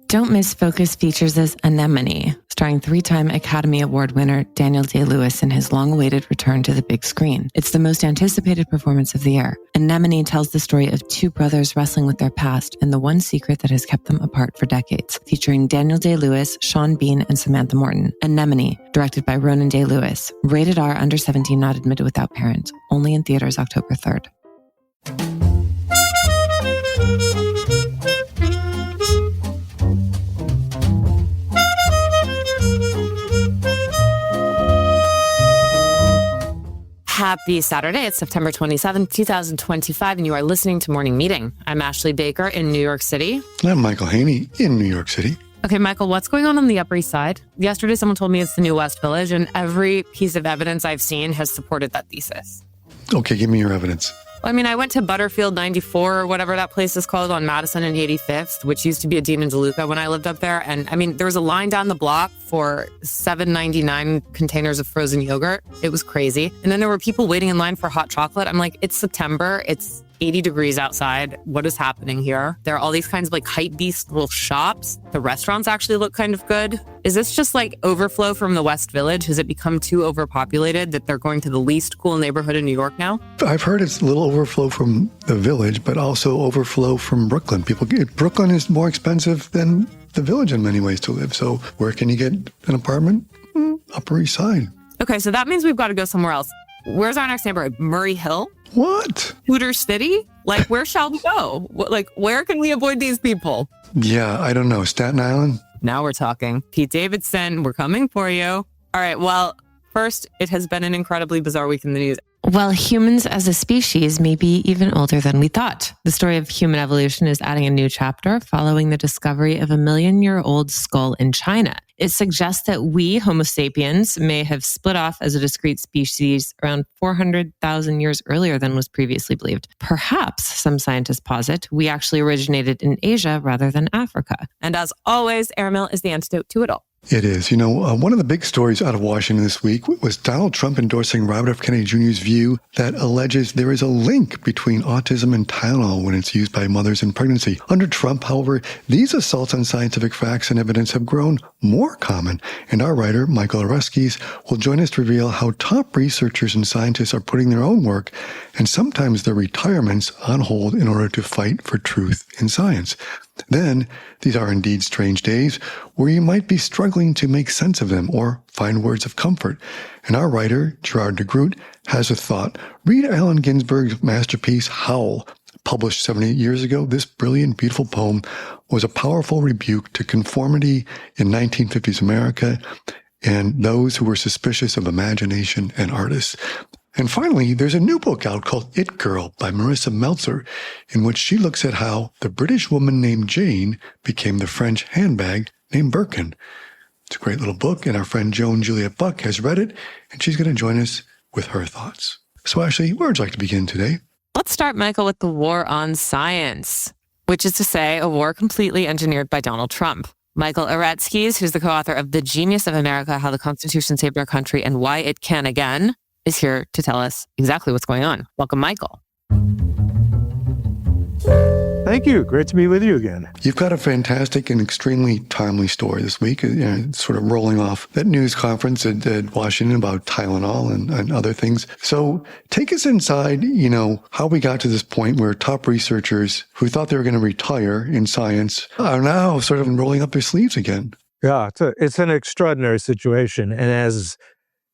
Don't miss Focus Features' Anemone, starring 3-time Academy Award winner Daniel Day-Lewis in his long-awaited return to the big screen. It's the most anticipated performance of the year. Anemone tells the story of two brothers wrestling with their past and the one secret that has kept them apart for decades. Featuring Daniel Day-Lewis, Sean Bean, and Samantha Morton. Anemone, directed by Ronan Day-Lewis. Rated R, under 17, not admitted without parent. Only in theaters October 3rd. Happy Saturday. It's September 27th, 2025, and you are listening to Morning Meeting. I'm Ashley Baker in New York City. I'm Michael Haney in New York City. Okay, Michael, what's going on the Upper East Side? Yesterday, someone told me it's the new West Village, and every piece of evidence I've seen has supported that thesis. Okay, give me your evidence. Well, I mean, I went to Butterfield 94 or whatever that place is called on Madison and 85th, which used to be a Dean and DeLuca when I lived up there. And I mean, there was a line down the block for $7.99 containers of frozen yogurt. It was crazy. And then there were people waiting in line for hot chocolate. I'm like, it's September. It's 80 degrees outside. What is happening here? There are all these kinds of like hype beast little shops. The restaurants actually look kind of good. Is this just like overflow from the West Village? Has it become too overpopulated that they're going to the least cool neighborhood in New York now? I've heard it's a little overflow from the Village, but also overflow from Brooklyn. Brooklyn is more expensive than the Village in many ways to live. So where can you get an apartment? Upper East Side. Okay, so that means we've got to go somewhere else. Where's our next neighborhood? Murray Hill? What? Hooter City? Like, where shall we go? Like, where can we avoid these people? Yeah, I don't know. Staten Island? Now we're talking. Pete Davidson, we're coming for you. All right, well, first, it has been an incredibly bizarre week in the news. Well, humans as a species may be even older than we thought. The story of human evolution is adding a new chapter following the discovery of a 1,000,000-year-old skull in China. It suggests that we, Homo sapiens, may have split off as a discrete species around 400,000 years earlier than was previously believed. Perhaps, some scientists posit, we actually originated in Asia rather than Africa. And as always, airmail is the antidote to it all. It is. One of the big stories out of Washington this week was Donald Trump endorsing Robert F. Kennedy Jr.'s view that alleges there is a link between autism and Tylenol when it's used by mothers in pregnancy. Under Trump, however, these assaults on scientific facts and evidence have grown more common. And our writer, Michael Oreskes, will join us to reveal how top researchers and scientists are putting their own work and sometimes their retirements on hold in order to fight for truth in science. Then, these are indeed strange days where you might be struggling to make sense of them or find words of comfort. And our writer, Gerard de Groot, has a thought. Read Allen Ginsberg's masterpiece, Howl. Published 78 years ago, this brilliant, beautiful poem was a powerful rebuke to conformity in 1950s America and those who were suspicious of imagination and artists. And finally, there's a new book out called It Girl by Marissa Meltzer, in which she looks at how the British woman named Jane became the French handbag named Birkin. It's a great little book, and our friend Joan Juliet Buck has read it, and she's going to join us with her thoughts. So Ashley, where would you like to begin today? Let's start, Michael, with the war on science, which is to say a war completely engineered by Donald Trump. Michael Oreskes, who's the co-author of The Genius of America, How the Constitution Saved Our Country and Why It Can Again, is here to tell us exactly what's going on. Welcome, Michael. Thank you. Great to be with you again. You've got a fantastic and extremely timely story this week, sort of rolling off that news conference at Washington about Tylenol and other things. So take us inside, how we got to this point where top researchers who thought they were going to retire in science are now sort of rolling up their sleeves again. Yeah, it's an extraordinary situation. And as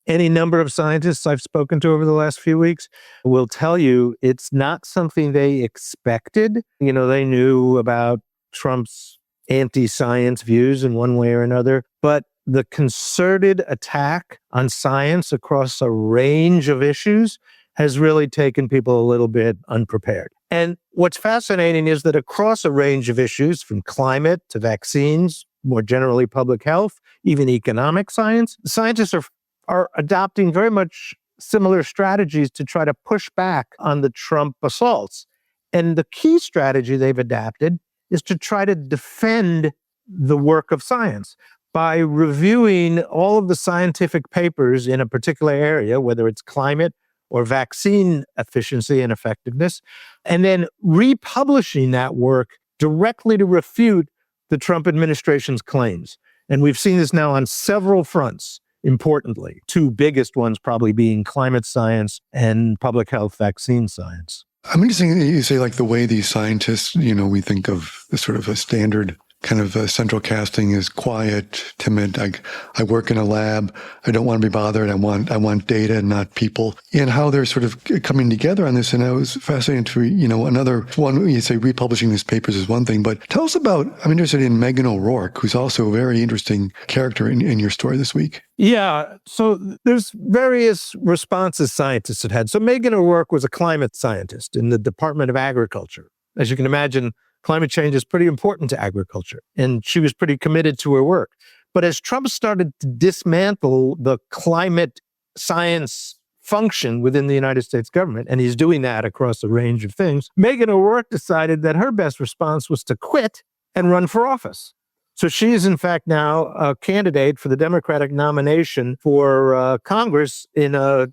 any number of scientists I've spoken to over the last few weeks will tell you, it's not something they expected. They knew about Trump's anti-science views in one way or another, but the concerted attack on science across a range of issues has really taken people a little bit unprepared. And what's fascinating is that across a range of issues, from climate to vaccines, more generally public health, even economic science, scientists are adopting very much similar strategies to try to push back on the Trump assaults. And the key strategy they've adapted is to try to defend the work of science by reviewing all of the scientific papers in a particular area, whether it's climate or vaccine efficiency and effectiveness, and then republishing that work directly to refute the Trump administration's claims. And we've seen this now on several fronts, importantly. Two biggest ones probably being climate science and public health vaccine science. I'm interested, you say like the way these scientists, we think of the sort of a standard kind of central casting is quiet, timid. I work in a lab. I don't want to be bothered. I want data and not people. And how they're sort of coming together on this. And I was fascinated to, another one, you say republishing these papers is one thing, but tell us about, I'm interested in Megan O'Rourke, who's also a very interesting character in your story this week. Yeah. So there's various responses scientists had had. So Megan O'Rourke was a climate scientist in the Department of Agriculture. As you can imagine, climate change is pretty important to agriculture, and she was pretty committed to her work. But as Trump started to dismantle the climate science function within the United States government, and he's doing that across a range of things, Megan O'Rourke decided that her best response was to quit and run for office. So she is, in fact, now a candidate for the Democratic nomination for Congress in a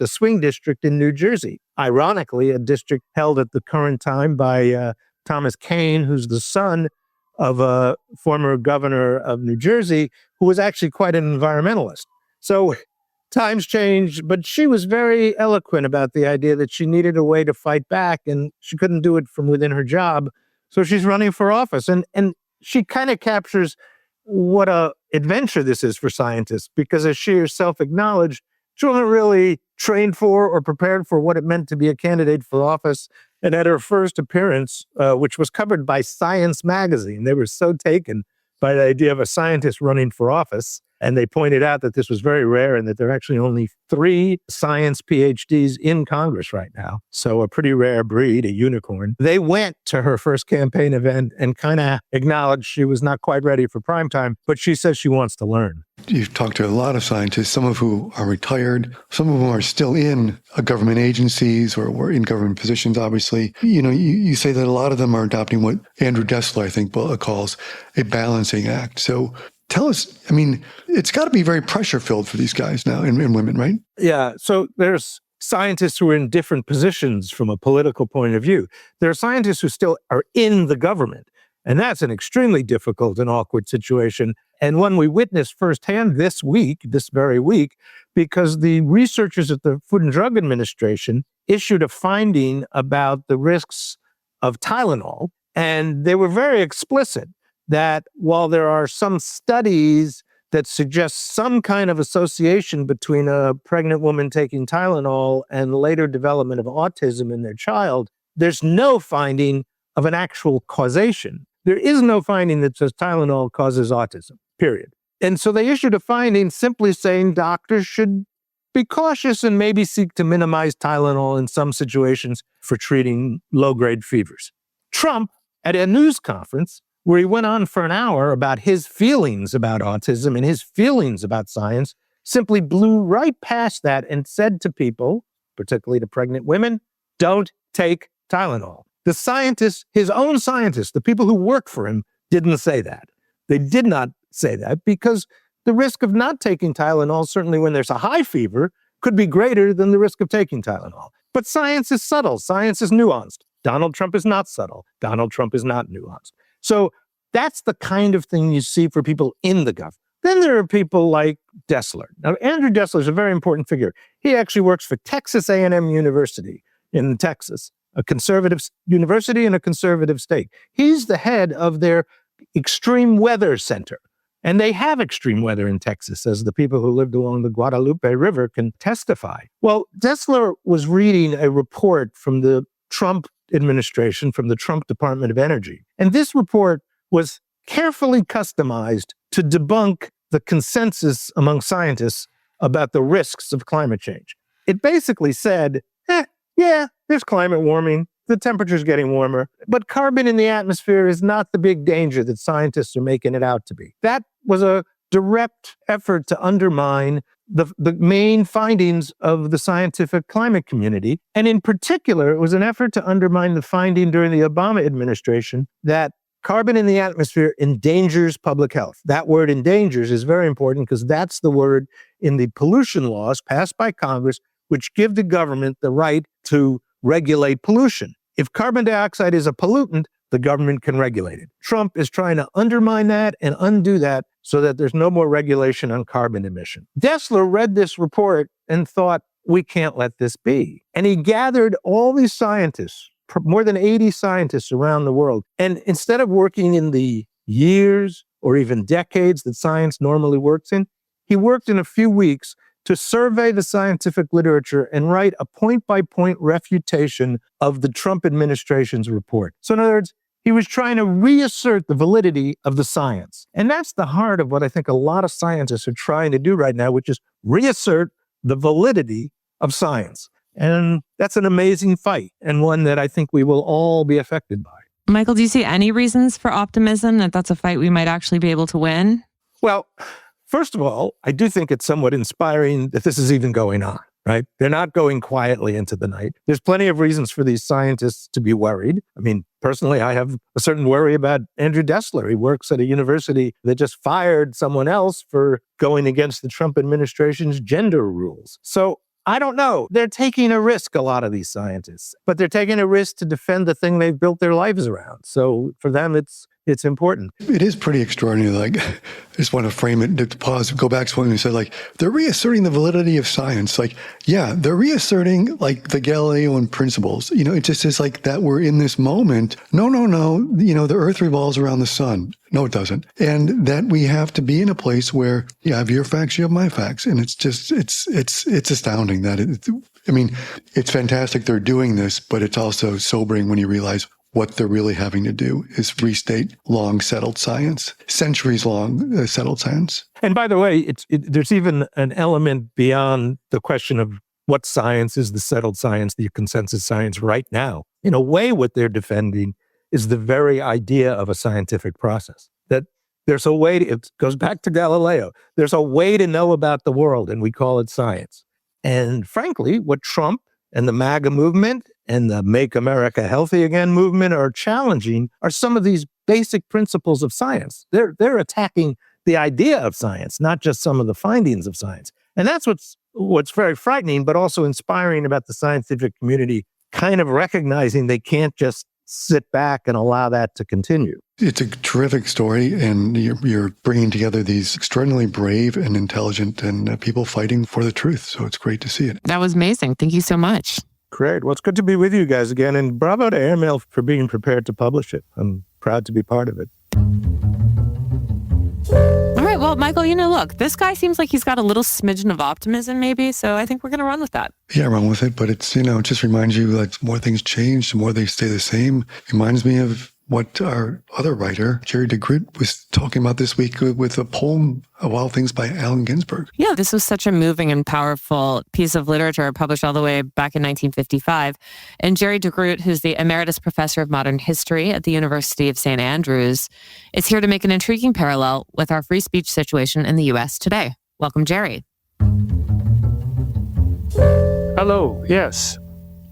swing district in New Jersey. Ironically, a district held at the current time by Thomas Kean, who's the son of a former governor of New Jersey, who was actually quite an environmentalist. So times changed, but she was very eloquent about the idea that she needed a way to fight back, and she couldn't do it from within her job. So she's running for office. And she kind of captures what a adventure this is for scientists, because as she herself acknowledged, she wasn't really trained for or prepared for what it meant to be a candidate for office. And at her first appearance, which was covered by Science magazine, they were so taken by the idea of a scientist running for office. And they pointed out that this was very rare and that there are actually only 3 science PhDs in Congress right now. So a pretty rare breed, a unicorn. They went to her first campaign event and kind of acknowledged she was not quite ready for prime time, but she says she wants to learn. You've talked to a lot of scientists, some of who are retired, some of whom are still in government agencies or in government positions, obviously. You say that a lot of them are adopting what Andrew Dessler, I think, calls a balancing act. So tell us, it's got to be very pressure-filled for these guys now and women, right? Yeah. So there's scientists who are in different positions from a political point of view. There are scientists who still are in the government, and that's an extremely difficult and awkward situation, and one we witnessed firsthand this very week, because the researchers at the Food and Drug Administration issued a finding about the risks of Tylenol, and they were very explicit that while there are some studies that suggest some kind of association between a pregnant woman taking Tylenol and later development of autism in their child, there's no finding of an actual causation. There is no finding that says Tylenol causes autism, period. And so they issued a finding simply saying doctors should be cautious and maybe seek to minimize Tylenol in some situations for treating low-grade fevers. Trump, at a news conference, where he went on for an hour about his feelings about autism and his feelings about science, simply blew right past that and said to people, particularly to pregnant women, don't take Tylenol. The scientists, his own scientists, the people who work for him, didn't say that. They did not say that because the risk of not taking Tylenol, certainly when there's a high fever, could be greater than the risk of taking Tylenol. But science is subtle. Science is nuanced. Donald Trump is not subtle. Donald Trump is not nuanced. So that's the kind of thing you see for people in the government. Then there are people like Dessler. Now, Andrew Dessler is a very important figure. He actually works for Texas A&M University in Texas, a conservative university in a conservative state. He's the head of their extreme weather center. And they have extreme weather in Texas, as the people who lived along the Guadalupe River can testify. Well, Dessler was reading a report from the Trump administration, from the Trump Department of Energy. And this report was carefully customized to debunk the consensus among scientists about the risks of climate change. It basically said, yeah, there's climate warming, the temperature's getting warmer, but carbon in the atmosphere is not the big danger that scientists are making it out to be. That was a direct effort to undermine the main findings of the scientific climate community. And in particular, it was an effort to undermine the finding during the Obama administration that carbon in the atmosphere endangers public health. That word endangers is very important because that's the word in the pollution laws passed by Congress, which give the government the right to regulate pollution. If carbon dioxide is a pollutant, the government can regulate it. Trump is trying to undermine that and undo that so that there's no more regulation on carbon emission. Dessler read this report and thought, we can't let this be. And he gathered all these scientists, more than 80 scientists around the world. And instead of working in the years or even decades that science normally works in, he worked in a few weeks to survey the scientific literature and write a point-by-point refutation of the Trump administration's report. So in other words, he was trying to reassert the validity of the science. And that's the heart of what I think a lot of scientists are trying to do right now, which is reassert the validity of science. And that's an amazing fight, and one that I think we will all be affected by. Michael, do you see any reasons for optimism that that's a fight we might actually be able to win? Well, first of all, I do think it's somewhat inspiring that this is even going on, right? They're not going quietly into the night. There's plenty of reasons for these scientists to be worried. I mean, personally, I have a certain worry about Andrew Dessler. He works at a university that just fired someone else for going against the Trump administration's gender rules. So I don't know. They're taking a risk, a lot of these scientists, but they're taking a risk to defend the thing they've built their lives around. So for them, it's important. It is pretty extraordinary. Like, I just want to frame it, to pause, go back to when you said, like, they're reasserting the validity of science. Like, yeah, they're reasserting, like, the Galilean principles. You know, it just is like that we're in this moment. No. You know, the earth revolves around the sun. No, it doesn't. And that we have to be in a place where you have your facts, you have my facts. And it's just, it's astounding that it's fantastic they're doing this, but it's also sobering when you realize what they're really having to do is restate long settled science, centuries long settled science. And by the way, there's even an element beyond the question of what science is the settled science, the consensus science right now. In a way, what they're defending is the very idea of a scientific process. That there's a way, it goes back to Galileo, there's a way to know about the world, and we call it science. And frankly, what Trump and the MAGA movement and the Make America Healthy Again movement are challenging are some of these basic principles of science. They're attacking the idea of science, not just some of the findings of science. And that's what's very frightening, but also inspiring about the scientific community kind of recognizing they can't just sit back and allow that to continue. It's a terrific story, and you're bringing together these extraordinarily brave and intelligent and people fighting for the truth. So it's great to see it. That was amazing. Thank you so much. Great. Well, it's good to be with you guys again, and bravo to Airmail for being prepared to publish it. I'm proud to be part of it. All right. Well, Michael, look, this guy seems like he's got a little smidgen of optimism maybe, so I think we're going to run with that. Yeah, run with it. But it's, it just reminds you like more things change, the more they stay the same. It reminds me of what our other writer, Jerry DeGroot, was talking about this week with a poem of all things by Allen Ginsberg. Yeah, this was such a moving and powerful piece of literature published all the way back in 1955. And Jerry DeGroot, who's the Emeritus Professor of Modern History at the University of St. Andrews, is here to make an intriguing parallel with our free speech situation in the U.S. today. Welcome, Jerry. Hello, yes.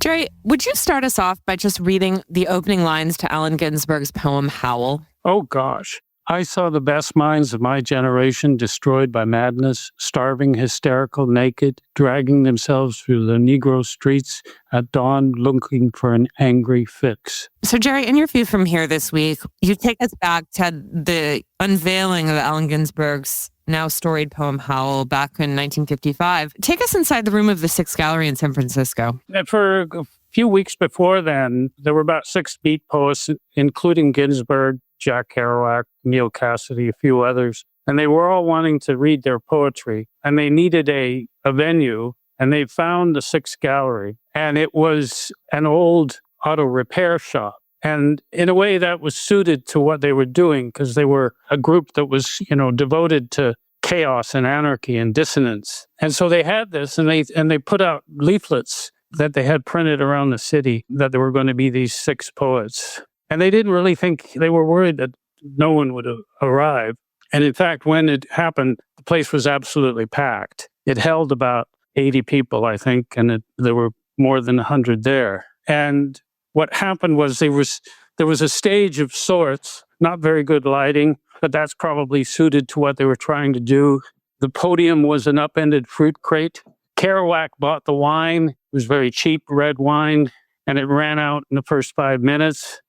Jerry, would you start us off by just reading the opening lines to Allen Ginsberg's poem, Howl? Oh, gosh. I saw the best minds of my generation destroyed by madness, starving, hysterical, naked, dragging themselves through the Negro streets at dawn looking for an angry fix. So, Jerry, in your view from here this week, you take us back to the unveiling of Allen Ginsberg's now storied poem, Howl, back in 1955. Take us inside the room of the Sixth Gallery in San Francisco. For a few weeks before then, there were about 6 beat poets, including Ginsberg, Jack Kerouac, Neil Cassidy, a few others. And they were all wanting to read their poetry. And they needed a venue. And they found the Sixth Gallery. And it was an old auto repair shop. And in a way that was suited to what they were doing, because they were a group that was, devoted to chaos and anarchy and dissonance. And so they had this, and they put out leaflets that they had printed around the city that there were going to be these 6 poets. And they didn't really think, they were worried that no one would arrive. And in fact, when it happened, the place was absolutely packed. It held about 80 people, I think, and there were more than 100 there. And what happened was there was a stage of sorts, not very good lighting, but that's probably suited to what they were trying to do. The podium was an upended fruit crate. Kerouac bought the wine. It was very cheap red wine, and it ran out in the first 5 minutes.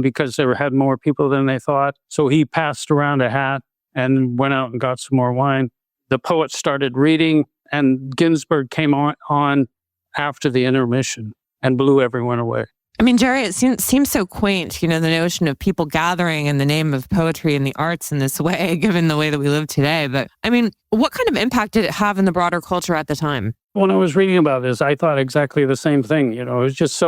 because they had more people than they thought. So he passed around a hat and went out and got some more wine. The poets started reading, and Ginsberg came on after the intermission and blew everyone away. I mean, Jerry, it seems so quaint, the notion of people gathering in the name of poetry and the arts in this way, given the way that we live today. But I mean, what kind of impact did it have in the broader culture at the time? When I was reading about this, I thought exactly the same thing. It was just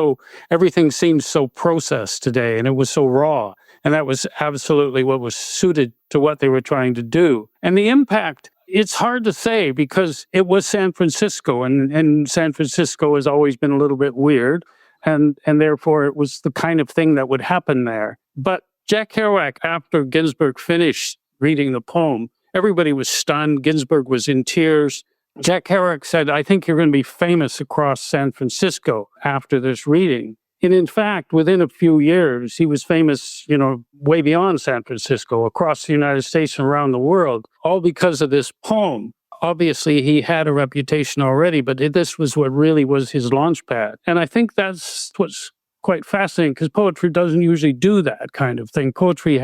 everything seemed so processed today, and it was so raw. And that was absolutely what was suited to what they were trying to do. And the impact, it's hard to say because it was San Francisco, and San Francisco has always been a little bit weird. And therefore, it was the kind of thing that would happen there. But Jack Kerouac, after Ginsberg finished reading the poem, everybody was stunned. Ginsberg was in tears. Jack Kerouac said, "I think you're going to be famous across San Francisco after this reading." And in fact, within a few years, he was famous, way beyond San Francisco, across the United States and around the world, all because of this poem. Obviously, he had a reputation already, but this was what really was his launch pad. And I think that's what's quite fascinating, because poetry doesn't usually do that kind of thing. Poetry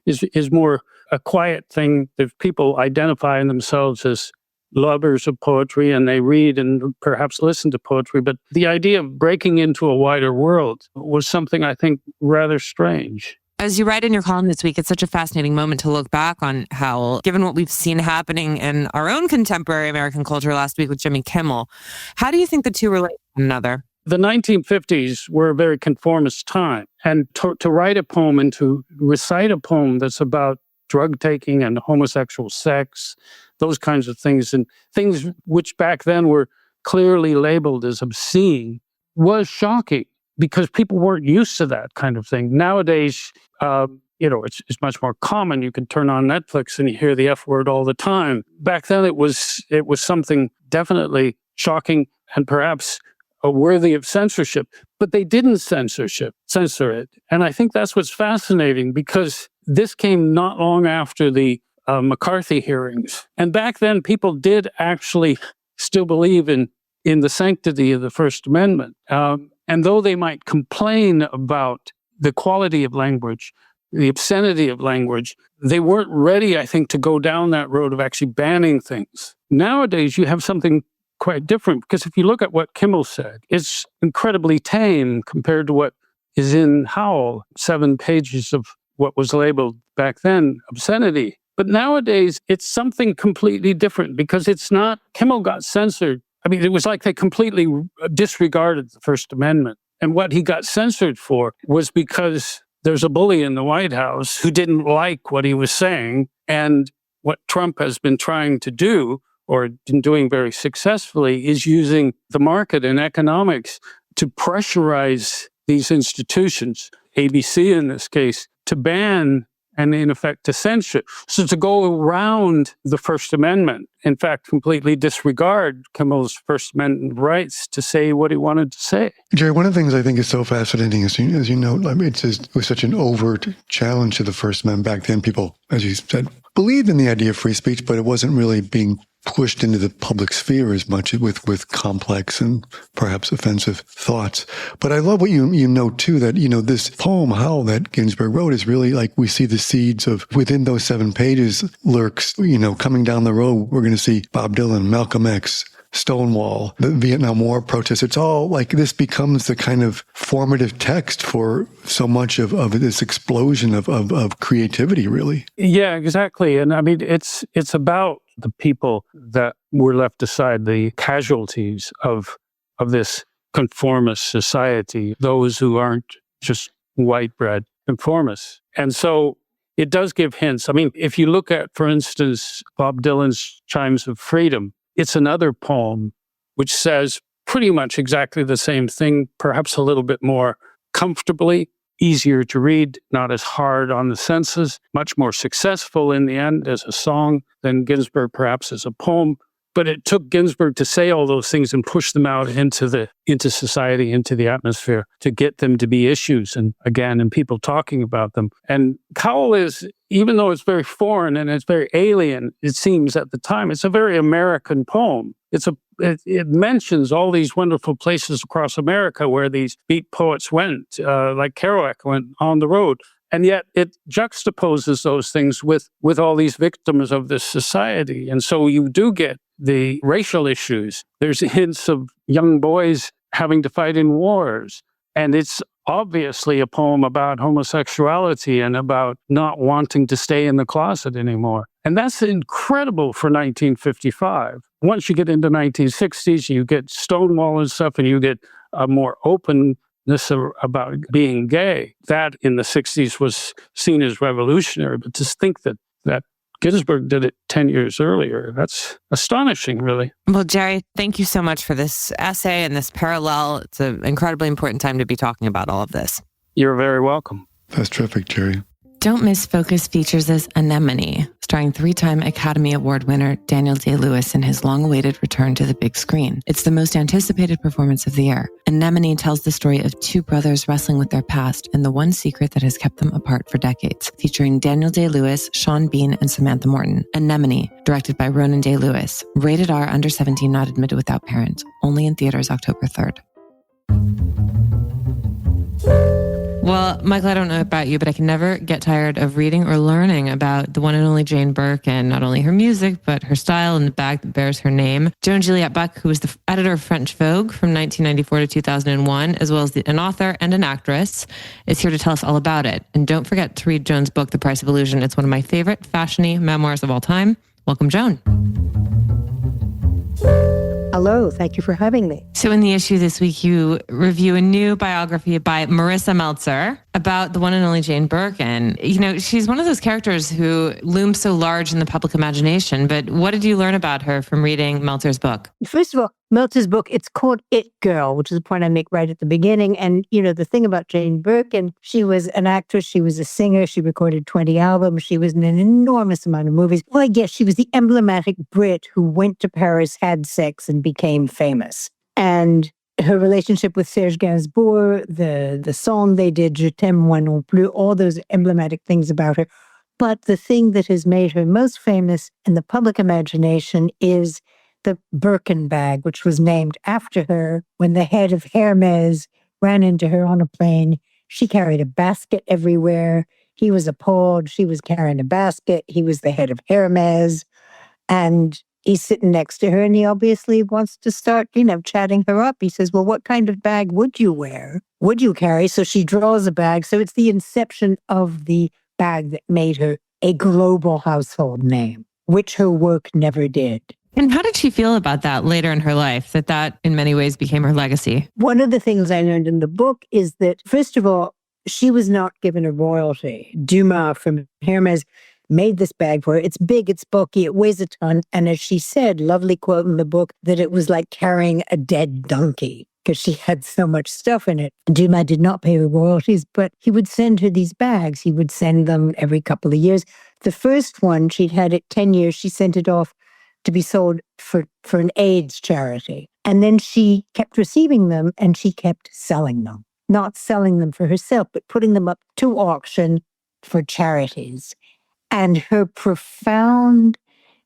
is more a quiet thing. If people identify themselves as lovers of poetry and they read and perhaps listen to poetry, but the idea of breaking into a wider world was something I think rather strange. As you write in your column this week, it's such a fascinating moment to look back on, Howell, given what we've seen happening in our own contemporary American culture last week with Jimmy Kimmel. How do you think the two relate to one another? The 1950s were a very conformist time. And to write a poem and to recite a poem that's about drug taking and homosexual sex, those kinds of things, and things which back then were clearly labeled as obscene, was shocking, because people weren't used to that kind of thing. Nowadays, it's much more common. You can turn on Netflix and you hear the F word all the time. Back then, it was something definitely shocking and perhaps worthy of censorship. But they didn't censor it. And I think that's what's fascinating, because this came not long after the McCarthy hearings. And back then, people did actually still believe in the sanctity of the First Amendment. And though they might complain about the quality of language, the obscenity of language, they weren't ready, I think, to go down that road of actually banning things. Nowadays, you have something quite different, because if you look at what Kimmel said, it's incredibly tame compared to what is in Howell, 7 pages of what was labeled back then obscenity. But nowadays, it's something completely different, because it's not, Kimmel got censored. I mean, it was like they completely disregarded the First Amendment. And what he got censored for was because there's a bully in the White House who didn't like what he was saying. And what Trump has been trying to do, or been doing very successfully, is using the market and economics to pressurize these institutions, ABC in this case, to ban and in effect to censure. So to go around the First Amendment, in fact, completely disregard Kimmel's First Amendment rights to say what he wanted to say. Jerry, one of the things I think is so fascinating is, as you know, I mean, it was such an overt challenge to the First Amendment back then. People, as you said, believed in the idea of free speech, but it wasn't really being pushed into the public sphere as much with complex and perhaps offensive thoughts. But I love what you know too, that, this poem, Howl, that Ginsberg wrote is really like, we see the seeds of, within those 7 pages lurks, coming down the road, we're going to see Bob Dylan, Malcolm X, Stonewall, the Vietnam War protests. It's all like this becomes the kind of formative text for so much of this explosion of creativity, really. Yeah, exactly. And I mean, it's about the people that were left aside, the casualties of this conformist society, those who aren't just white bread conformists. And so it does give hints. I mean, if you look at, for instance, Bob Dylan's Chimes of Freedom, it's another poem which says pretty much exactly the same thing, perhaps a little bit more comfortably, easier to read, not as hard on the senses, much more successful in the end as a song than Ginsberg perhaps as a poem. But it took Ginsberg to say all those things and push them out into society, into the atmosphere, to get them to be issues and people talking about them. And Howl is, even though it's very foreign and it's very alien, it seems at the time, it's a very American poem. it mentions all these wonderful places across America where these beat poets went, like Kerouac went on the road. And yet it juxtaposes those things with all these victims of this society. And so you do get the racial issues. There's hints of young boys having to fight in wars. And it's obviously a poem about homosexuality and about not wanting to stay in the closet anymore. And that's incredible for 1955. Once you get into 1960s, you get Stonewall and stuff, and you get a more openness about being gay. That in the 60s was seen as revolutionary. But to think that Ginsberg did it 10 years earlier, that's astonishing, really. Well, Jerry, thank you so much for this essay and this parallel. It's an incredibly important time to be talking about all of this. You're very welcome. That's terrific, Jerry. Don't miss Focus Features as Anemone, starring 3-time Academy Award winner Daniel Day-Lewis in his long-awaited return to the big screen. It's the most anticipated performance of the year. Anemone tells the story of two brothers wrestling with their past and the one secret that has kept them apart for decades. Featuring Daniel Day-Lewis, Sean Bean, and Samantha Morton. Anemone, directed by Ronan Day-Lewis. Rated R, under 17, not admitted without parent. Only in theaters October 3rd. Well, Michael, I don't know about you, but I can never get tired of reading or learning about the one and only Jane Birkin, not only her music, but her style and the bag that bears her name. Joan Juliette Buck, who was the editor of French Vogue from 1994 to 2001, as well as an author and an actress, is here to tell us all about it. And don't forget to read Joan's book, The Price of Illusion. It's one of my favorite fashion-y memoirs of all time. Welcome, Joan. Hello, thank you for having me. So in the issue this week, you review a new biography by Marissa Meltzer about the one and only Jane Birkin. You know, she's one of those characters who looms so large in the public imagination, but what did you learn about her from reading Meltzer's book? First of all, Meltzer's book, it's called It Girl, which is a point I make right at the beginning. And, you know, the thing about Jane Birkin, she was an actress, she was a singer, she recorded 20 albums, she was in an enormous amount of movies. Well, I guess she was the emblematic Brit who went to Paris, had sex, and became famous. And her relationship with Serge Gainsbourg, the song they did, Je t'aime moi non plus, all those emblematic things about her. But the thing that has made her most famous in the public imagination is the Birkin bag, which was named after her. When the head of Hermes ran into her on a plane, she carried a basket everywhere. He was appalled. She was carrying a basket. He was the head of Hermes. And he's sitting next to her and he obviously wants to start, chatting her up. He says, well, what kind of bag would you wear? Would you carry? So she draws a bag. So it's the inception of the bag that made her a global household name, which her work never did. And how did she feel about that later in her life, that in many ways became her legacy? One of the things I learned in the book is that, first of all, she was not given a royalty. Dumas from Hermes made this bag for her. It's big, it's bulky, it weighs a ton. And as she said, lovely quote in the book, that it was like carrying a dead donkey because she had so much stuff in it. Dumas did not pay her royalties, but he would send her these bags. He would send them every couple of years. The first one, she'd had it 10 years. She sent it off to be sold for an AIDS charity. And then she kept receiving them and she kept selling them. Not selling them for herself, but putting them up to auction for charities. And her profound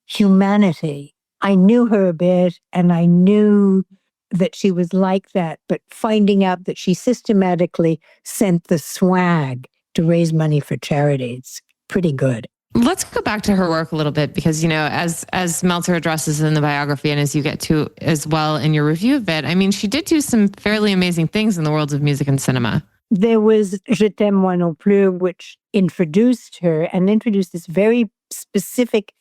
humanity, I knew her a bit and I knew that she was like that, but finding out that she systematically sent the swag to raise money for charities, pretty good. Let's go back to her work a little bit because, as Meltzer addresses in the biography and as you get to as well in your review of it, I mean, she did do some fairly amazing things in the worlds of music and cinema. There was Je t'aime moi non plus, which introduced her and introduced this very specific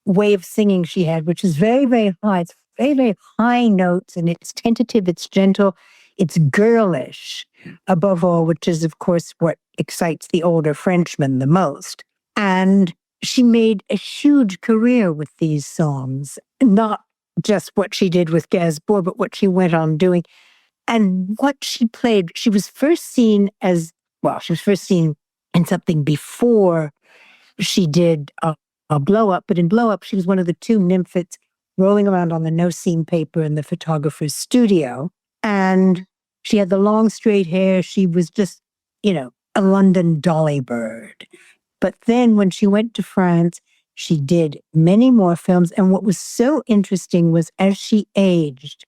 way of singing she had, which is very, very high. It's very, very high notes and it's tentative, it's gentle, it's girlish above all, which is, of course, what excites the older Frenchmen the most. And she made a huge career with these songs, not just what she did with Gainsbourg, but what she went on doing. And what she played, she was first seen in something before she did a Blow Up. But in Blow Up, she was one of the two nymphets rolling around on the no-seam paper in the photographer's studio. And she had the long straight hair. She was just, a London dolly bird. But then when she went to France, She did many more films. And what was so interesting was as she aged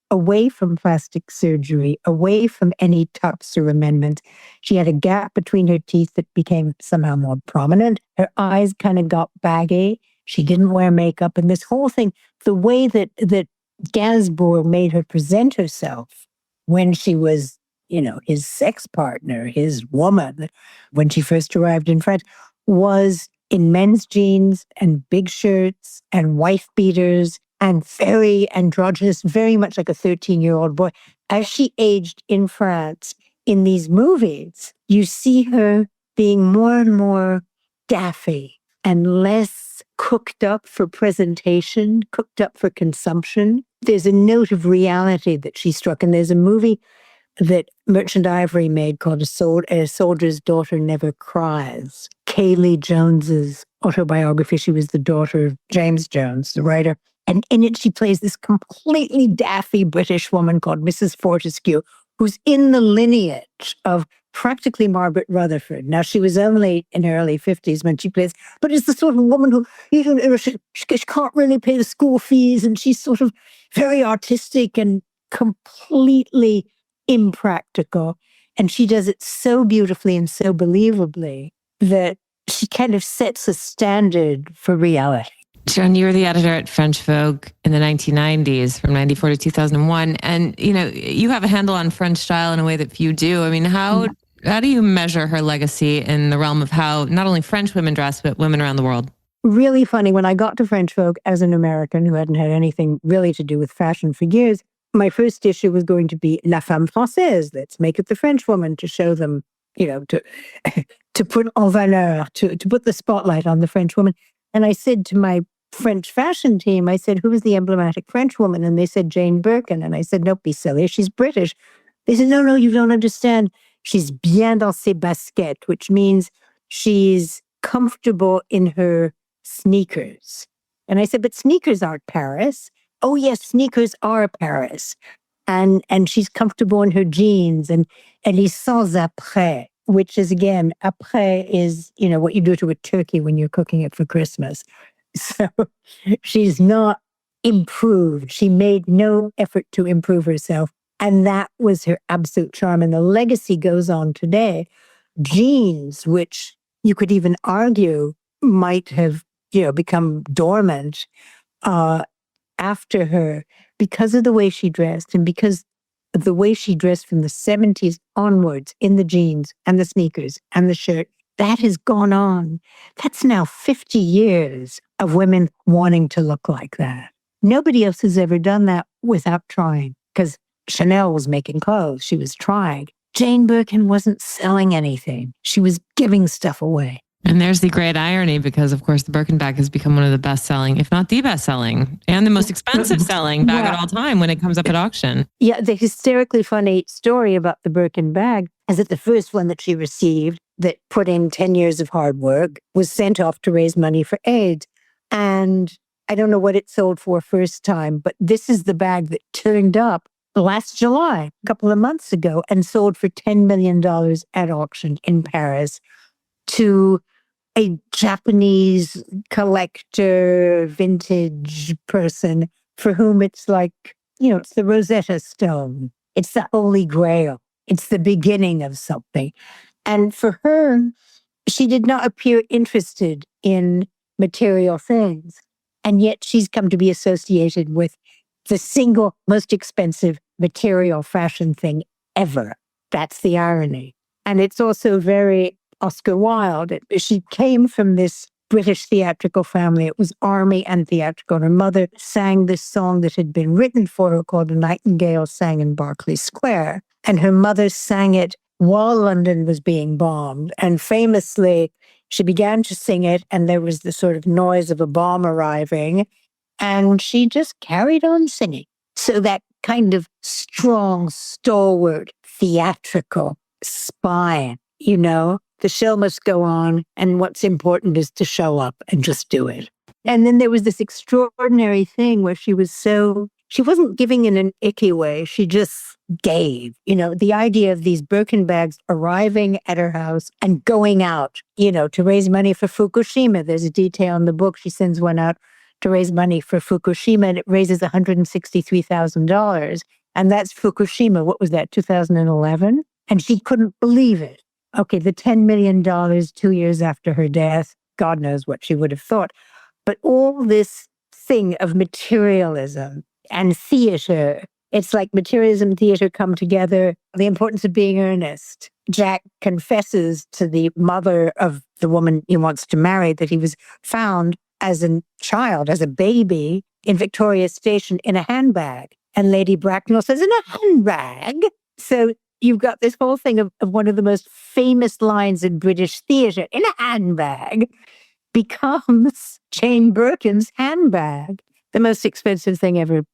away from plastic surgery, away from any tucks or amendments. She had a gap between her teeth that became somehow more prominent. Her eyes kind of got baggy. She didn't wear makeup. And this whole thing, the way that Gainsbourg made her present herself when she was, his sex partner, his woman, when she first arrived in France, was in men's jeans and big shirts and wife beaters and very androgynous, very much like a 13-year-old boy. As she aged in France in these movies, you see her being more and more daffy and less cooked up for presentation, cooked up for consumption. There's a note of reality that she struck. And there's a movie that Merchant Ivory made called A Soldier's Daughter Never Cries. Kaylee Jones's autobiography. She was the daughter of James Jones, the writer. And in it, she plays this completely daffy British woman called Mrs. Fortescue, who's in the lineage of practically Margaret Rutherford. Now, she was only in her early 50s when she plays, but it's the sort of woman who even she can't really pay the school fees, and she's sort of very artistic and completely impractical. And she does it so beautifully and so believably that she kind of sets a standard for reality. Joan, you were the editor at French Vogue in the 1990s from 94 to 2001. And, you have a handle on French style in a way that few do. I mean, how do you measure her legacy in the realm of how not only French women dress, but women around the world? Really funny. When I got to French Vogue as an American who hadn't had anything really to do with fashion for years, my first issue was going to be La Femme Française. Let's make it the French woman to show them, to put en valeur, to put the spotlight on the French woman. And I said to my French fashion team, I said, who is the emblematic French woman? And they said, Jane Birkin. And I said, don't be silly. She's British. They said, no, you don't understand. She's bien dans ses baskets, which means she's comfortable in her sneakers. And I said, but sneakers aren't Paris. Oh, yes, sneakers are Paris. And she's comfortable in her jeans. And elle est sans après, which is, again, après is, what you do to a turkey when you're cooking it for Christmas. So she's not improved. She made no effort to improve herself. And that was her absolute charm. And the legacy goes on today. Jeans, which you could even argue might have, become dormant after her because of the way she dressed and because of the way she dressed from the 70s onwards in the jeans and the sneakers and the shirt. That has gone on. That's now 50 years of women wanting to look like that. Nobody else has ever done that without trying, because Chanel was making clothes. She was trying. Jane Birkin wasn't selling anything. She was giving stuff away. And there's the great irony, because, of course, the Birkin bag has become one of the best-selling, if not the best-selling, and the most expensive selling bag at all time when it comes up at auction. Yeah, the hysterically funny story about the Birkin bag is that the first one that she received that put in 10 years of hard work was sent off to raise money for AIDS. And I don't know what it sold for first time, but this is the bag that turned up last July, a couple of months ago, and sold for $10 million at auction in Paris to a Japanese collector, vintage person for whom it's like, it's the Rosetta Stone. It's the Holy Grail. It's the beginning of something. And for her, she did not appear interested in material things. And yet she's come to be associated with the single most expensive material fashion thing ever. That's the irony. And it's also very Oscar Wilde. She came from this British theatrical family. It was army and theatrical. Her mother sang this song that had been written for her called A Nightingale Sang in Berkeley Square. And her mother sang it while London was being bombed. And famously, she began to sing it, and there was the sort of noise of a bomb arriving, and she just carried on singing. So that kind of strong, stalwart, theatrical spine, the show must go on, and what's important is to show up and just do it. And then there was this extraordinary thing where she she wasn't giving in an icky way. She just gave, the idea of these Birkin bags arriving at her house and going out, to raise money for Fukushima. There's a detail in the book. She sends one out to raise money for Fukushima, and it raises $163,000. And that's Fukushima. What was that, 2011? And she couldn't believe it. Okay, the $10 million 2 years after her death, God knows what she would have thought. But all this thing of materialism and theater, it's like materialism and theater come together. The importance of being earnest. Jack confesses to the mother of the woman he wants to marry that he was found as a child, as a baby, in Victoria Station in a handbag. And Lady Bracknell says, in a handbag? So you've got this whole thing of one of the most famous lines in British theatre, in a handbag, becomes Jane Birkin's handbag, the most expensive thing ever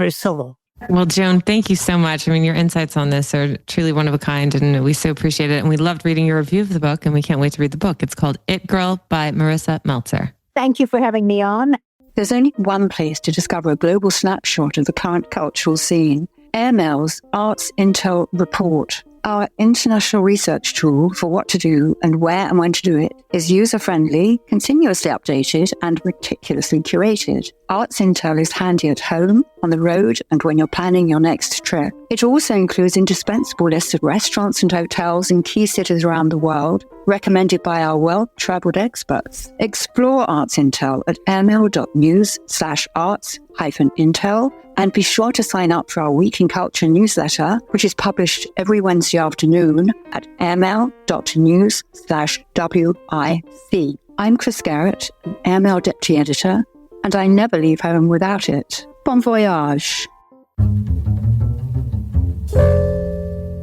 sold. Well, Joan, thank you so much. I mean, your insights on this are truly one of a kind, and we so appreciate it. And we loved reading your review of the book, and we can't wait to read the book. It's called It Girl by Marissa Meltzer. Thank you for having me on. There's only one place to discover a global snapshot of the current cultural scene. Airmail's Arts Intel Report. Our international research tool for what to do and where and when to do it is user-friendly, continuously updated, and meticulously curated. Arts Intel is handy at home, on the road, and when you're planning your next trip. It also includes indispensable lists of restaurants and hotels in key cities around the world, recommended by our well-traveled experts. Explore Arts Intel at airmail.news/arts-intel, and be sure to sign up for our Week in Culture newsletter, which is published every Wednesday afternoon at airmail.news/WIC. I'm Chris Garrett, Airmail Deputy Editor, and I never leave home without it. Bon voyage.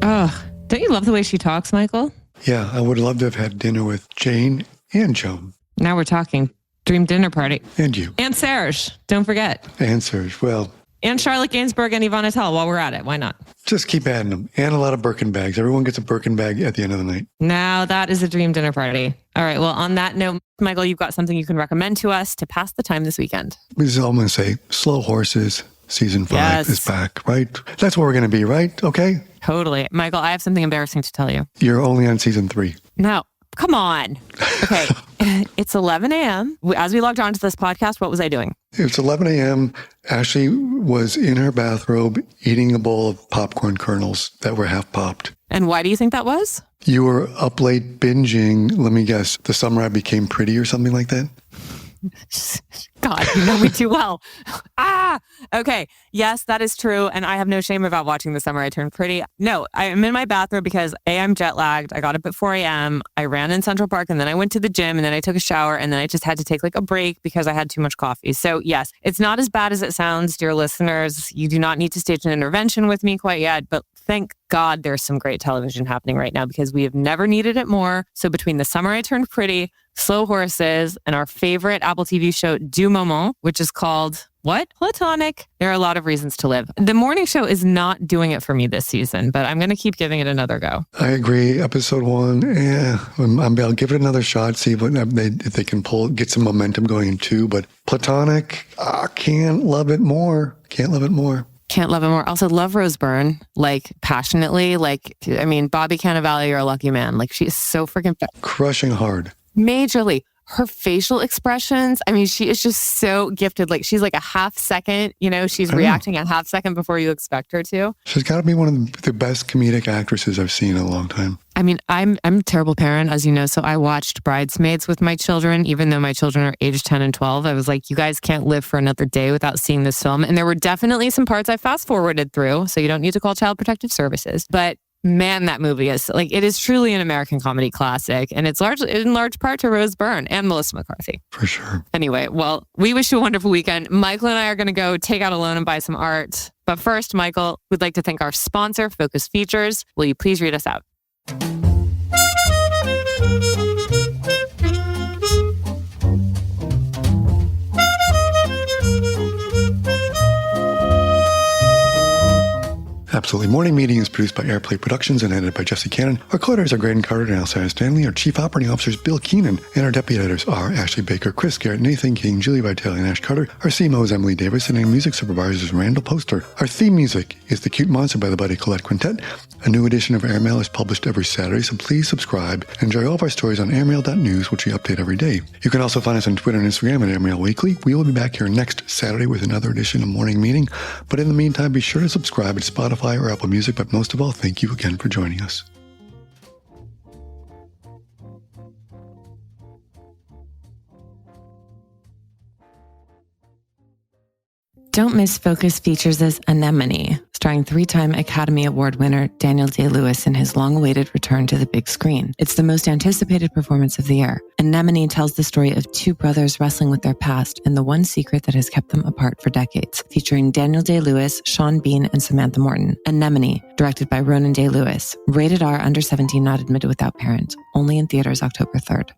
Oh, don't you love the way she talks, Michael? Yeah, I would love to have had dinner with Jane and Joan. Now we're talking. Dream dinner party. And you. And Serge, don't forget. And Serge, well. And Charlotte Gainsbourg and Yvonne Attell while we're at it. Why not? Just keep adding them. And a lot of Birkin bags. Everyone gets a Birkin bag at the end of the night. Now that is a dream dinner party. All right. Well, on that note, Michael, you've got something you can recommend to us to pass the time this weekend. This is all I'm going to say. Slow Horses, season 5 is back, right? That's where we're going to be, right? Okay? Totally. Michael, I have something embarrassing to tell you. You're only on season 3. No. Come on. Okay. It's 11 a.m. As we logged on to this podcast, what was I doing? It's 11 a.m. Ashley was in her bathrobe eating a bowl of popcorn kernels that were half popped. And why do you think that was? You were up late binging, let me guess, The Summer I Became Pretty or something like that? God, you know me too well. Okay. Yes, that is true. And I have no shame about watching The Summer I Turned Pretty. No, I'm in my bathrobe because A, I'm jet lagged. I got up at 4 a.m. I ran in Central Park and then I went to the gym and then I took a shower and then I just had to take like a break because I had too much coffee. So yes, it's not as bad as it sounds, dear listeners. You do not need to stage an intervention with me quite yet, but thank God there's some great television happening right now because we have never needed it more. So between The Summer I Turned Pretty, Slow Horses, and our favorite Apple TV show, Du Moment, which is called, what? Platonic. There are a lot of reasons to live. The morning show is not doing it for me this season, but I'm going to keep giving it another go. I agree. Episode 1, I'll give it another shot, see if they can get some momentum going in 2. But Platonic, can't love it more. Can't love it more. Can't love it more. Also love Rose Byrne, like passionately. Like, I mean, Bobby Cannavale, you're a lucky man. Like she is so freaking crushing hard. Majorly. Her facial expressions, I mean, she is just so gifted. Like she's like a half second, she's reacting a half second before you expect her to. She's got to be one of the best comedic actresses I've seen in a long time. I mean, I'm a terrible parent, as you know, so I watched Bridesmaids with my children, even though my children are aged 10 and 12. I was like, you guys can't live for another day without seeing this film. And there were definitely some parts I fast forwarded through, so you don't need to call Child Protective Services. But man, that movie is like, it is truly an American comedy classic. And it's in large part to Rose Byrne and Melissa McCarthy. For sure. Anyway, well, we wish you a wonderful weekend. Michael and I are going to go take out a loan and buy some art. But first, Michael, we'd like to thank our sponsor, Focus Features. Will you please read us out? Absolutely Morning Meeting is produced by Airplay Productions and edited by Jesse Cannon. Our co-editors are Graydon Carter and Alcide Stanley. Our chief operating officers Bill Keenan. And our deputy editors are Ashley Baker, Chris Garrett, Nathan King, Julie Vitale, and Ash Carter. Our CMO is Emily Davis, and our music supervisor is Randall Poster. Our theme music is The Cute Monster by the Buddy Collette Quintet. A new edition of Airmail is published every Saturday, so please subscribe and enjoy all of our stories on airmail.news, which we update every day. You can also find us on Twitter and Instagram at Airmail Weekly. We will be back here next Saturday with another edition of Morning Meeting. But in the meantime, be sure to subscribe at Spotify or Apple Music. But most of all, thank you again for joining us. Don't miss Focus Features' Anemone, starring 3-time Academy Award winner Daniel Day-Lewis in his long-awaited return to the big screen. It's the most anticipated performance of the year. Anemone tells the story of 2 brothers wrestling with their past and the one secret that has kept them apart for decades, featuring Daniel Day-Lewis, Sean Bean, and Samantha Morton. Anemone, directed by Ronan Day-Lewis. Rated R, under 17, not admitted without parent. Only in theaters October 3rd.